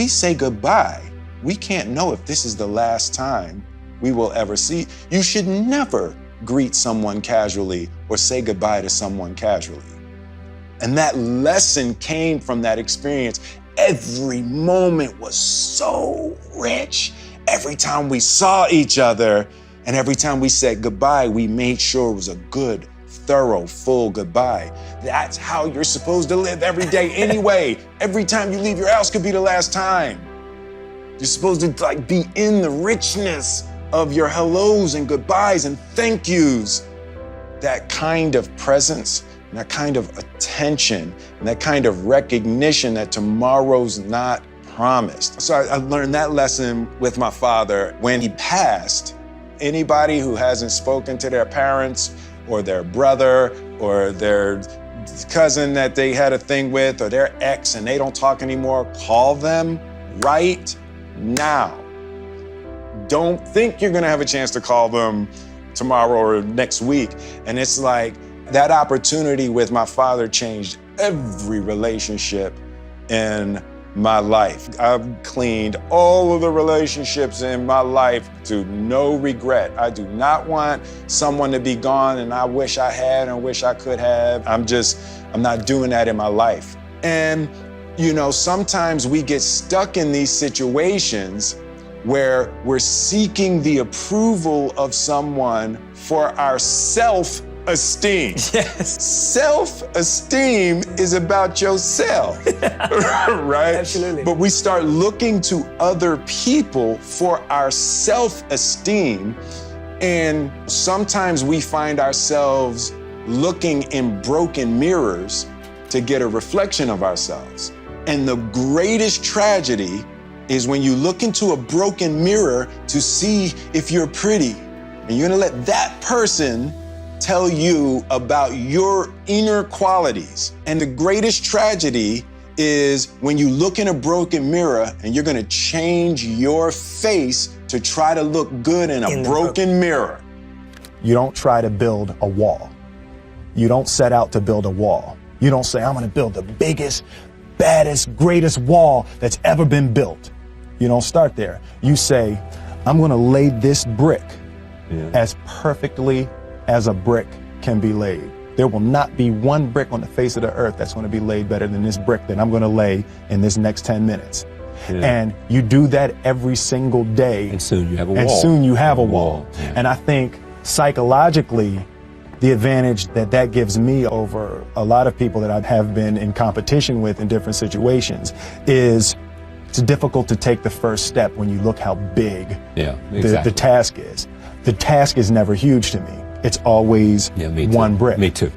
we say goodbye, we can't know if this is the last time we will ever see. You should never greet someone casually or say goodbye to someone casually. And that lesson came from that experience. Every moment was so rich. Every time we saw each other and every time we said goodbye, we made sure it was a good, thorough, full goodbye. That's how you're supposed to live every day anyway. Every time you leave your house could be the last time. You're supposed to be in the richness of your hellos and goodbyes and thank yous. That kind of presence, and that kind of attention, and that kind of recognition that tomorrow's not promised. So I learned that lesson with my father. When he passed, anybody who hasn't spoken to their parents or their brother or their cousin that they had a thing with or their ex and they don't talk anymore, call them right now. Don't think you're gonna have a chance to call them tomorrow or next week. And it's like that opportunity with my father changed every relationship in my life. I've cleaned all of the relationships in my life to no regret. I do not want someone to be gone and I wish I had and wish I could have. I'm not doing that in my life. And sometimes we get stuck in these situations where we're seeking the approval of someone for our self-esteem. Yes. Self-esteem is about yourself, right? Absolutely. But we start looking to other people for our self-esteem, and sometimes we find ourselves looking in broken mirrors to get a reflection of ourselves. And the greatest tragedy is when you look into a broken mirror to see if you're pretty, and you're gonna let that person tell you about your inner qualities. And the greatest tragedy is when you look in a broken mirror and you're gonna change your face to try to look good in a broken mirror. You don't try to build a wall. You don't set out to build a wall. You don't say, I'm gonna build the biggest, baddest, greatest wall that's ever been built. You don't start there. You say, I'm gonna lay this brick as perfectly as a brick can be laid. There will not be one brick on the face of the earth that's gonna be laid better than this brick that I'm gonna lay in this next 10 minutes. Yeah. And you do that every single day. And soon you have a wall. And soon you have a wall. Yeah. And I think psychologically, the advantage that gives me over a lot of people that I have been in competition with in different situations is it's difficult to take the first step when you look how big the task is. The task is never huge to me. It's always one brick. Me too.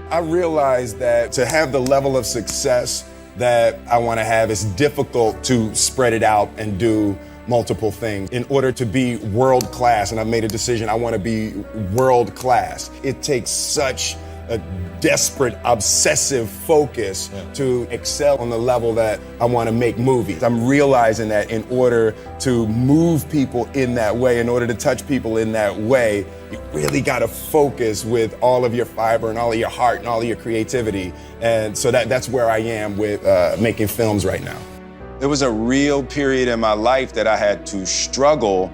I realized that to have the level of success that I want to have, it's difficult to spread it out and do multiple things in order to be world class. And I've made a decision, I want to be world class. It takes such a desperate, obsessive focus to excel on the level that I want to make movies. I'm realizing that in order to move people in that way, in order to touch people in that way, you really got to focus with all of your fiber and all of your heart and all of your creativity. And so that's where I am with making films right now. There was a real period in my life that I had to struggle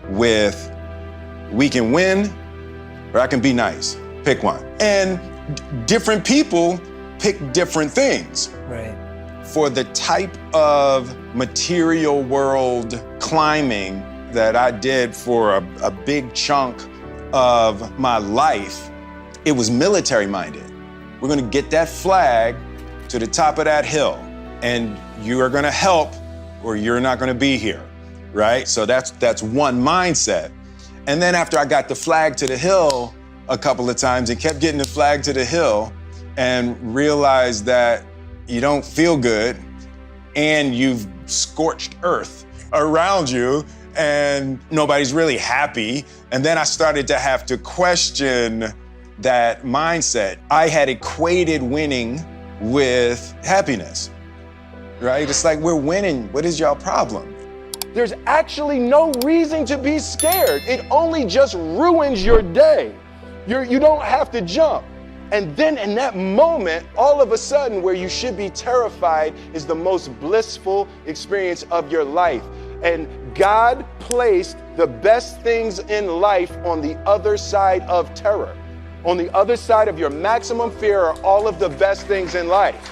with, we can win or I can be nice. Pick one. And different people pick different things. Right. For the type of material world climbing that I did for a big chunk of my life, it was military minded. We're gonna get that flag to the top of that hill and you are gonna help or you're not gonna be here, right? So that's one mindset. And then after I got the flag to the hill a couple of times and kept getting the flag to the hill and realized that you don't feel good and you've scorched earth around you and nobody's really happy. And then I started to have to question that mindset. I had equated winning with happiness, right? It's like, we're winning, what is y'all problem? There's actually no reason to be scared. It only just ruins your day. You don't have to jump. And then in that moment, all of a sudden, where you should be terrified is the most blissful experience of your life. And God placed the best things in life on the other side of terror. On the other side of your maximum fear are all of the best things in life,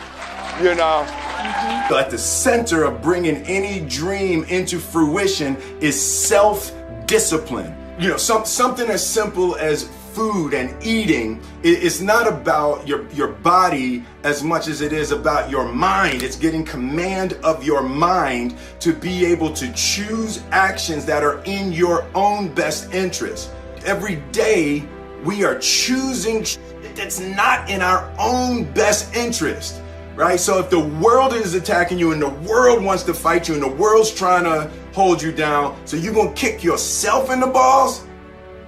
you know? At the center of bringing any dream into fruition is self-discipline. You know, something as simple as food and eating. It's not about your body as much as it is about your mind. It's getting command of your mind to be able to choose actions that are in your own best interest. Every day we are choosing shit that's not in our own best interest, right? So if the world is attacking you and the world wants to fight you and the world's trying to hold you down, so you're gonna kick yourself in the balls?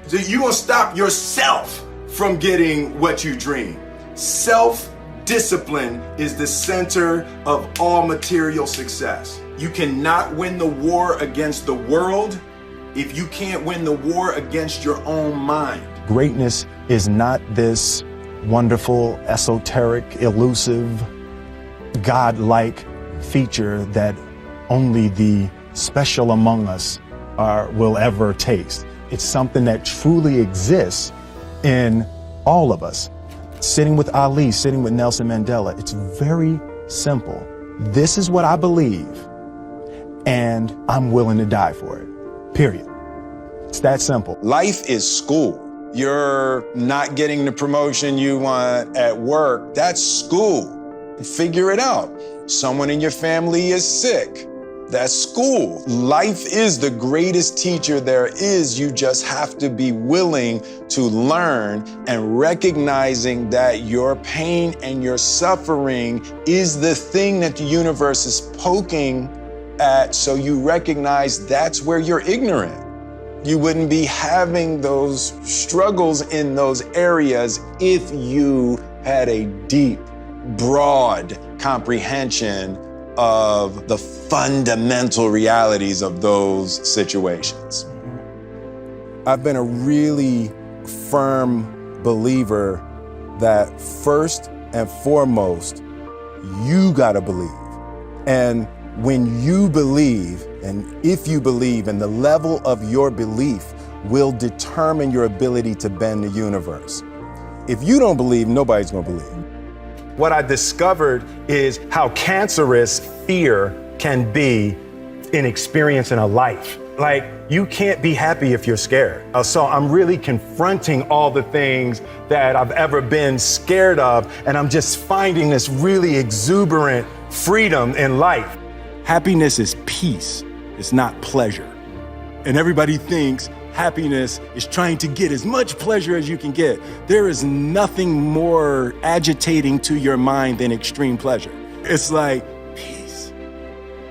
So you're gonna stop yourself from getting what you dream. Self-discipline is the center of all material success. You cannot win the war against the world if you can't win the war against your own mind. Greatness is not this wonderful, esoteric, elusive, God-like feature that only the special among us will ever taste. It's something that truly exists in all of us. Sitting with Ali, sitting with Nelson Mandela, it's very simple. This is what I believe, and I'm willing to die for it, period. It's that simple. Life is school. You're not getting the promotion you want at work. That's school. Figure it out. Someone in your family is sick. That's school. Life is the greatest teacher there is. You just have to be willing to learn and recognizing that your pain and your suffering is the thing that the universe is poking at, so you recognize that's where you're ignorant. You wouldn't be having those struggles in those areas if you had a deep, broad comprehension of the fundamental realities of those situations. I've been a really firm believer that first and foremost, you gotta believe. And when you believe, and if you believe, and the level of your belief will determine your ability to bend the universe. If you don't believe, nobody's gonna believe. What I discovered is how cancerous fear can be in experiencing a life. Like, you can't be happy if you're scared. So I'm really confronting all the things that I've ever been scared of, and I'm just finding this really exuberant freedom in life. Happiness is peace, it's not pleasure. And everybody thinks happiness is trying to get as much pleasure as you can get. There is nothing more agitating to your mind than extreme pleasure. It's like peace.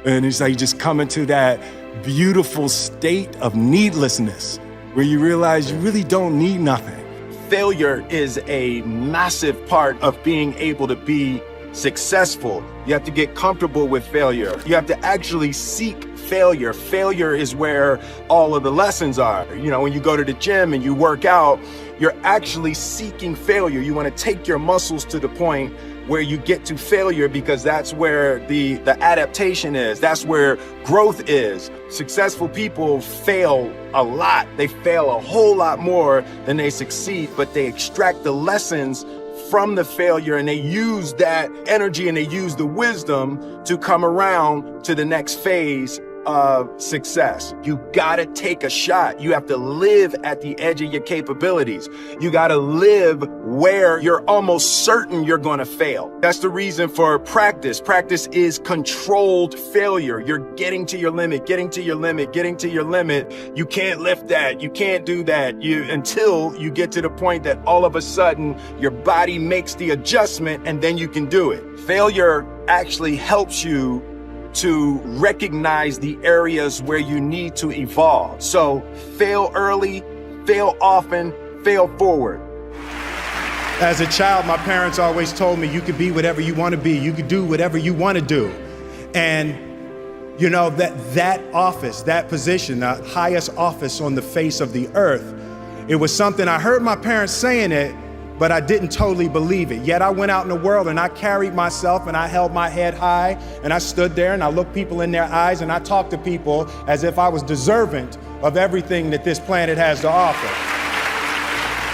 And it's like you just come into that beautiful state of needlessness where you realize you really don't need nothing. Failure is a massive part of being able to be successful. You have to get comfortable with failure. You have to actually seek failure. Failure is where all of the lessons are. You know, when you go to the gym and you work out, you're actually seeking failure. You want to take your muscles to the point where you get to failure, because that's where the adaptation is. That's where growth is. Successful people fail a lot. They fail a whole lot more than they succeed, but they extract the lessons from the failure, and they use that energy and they use the wisdom to come around to the next phase of success. You gotta take a shot. You have to live at the edge of your capabilities. You gotta live where you're almost certain you're gonna fail. That's the reason for practice. Practice is controlled failure. You're getting to your limit, getting to your limit, getting to your limit. You can't lift that. You can't do that. Until you get to the point that all of a sudden your body makes the adjustment, and then you can do it. Failure actually helps you to recognize the areas where you need to evolve. So fail early, fail often, fail forward. As a child, my parents always told me you could be whatever you want to be. You could do whatever you want to do. And you know, that office, that position, the highest office on the face of the earth, it was something I heard my parents saying it, but I didn't totally believe it. Yet I went out in the world and I carried myself and I held my head high and I stood there and I looked people in their eyes and I talked to people as if I was deserving of everything that this planet has to offer.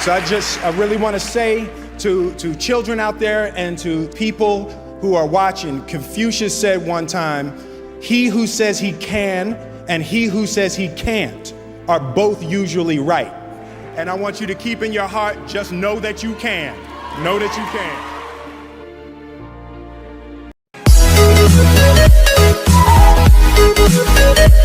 So I really want to say to children out there and to people who are watching, Confucius said one time, he who says he can and he who says he can't are both usually right. And I want you to keep in your heart, just know that you can. Know that you can.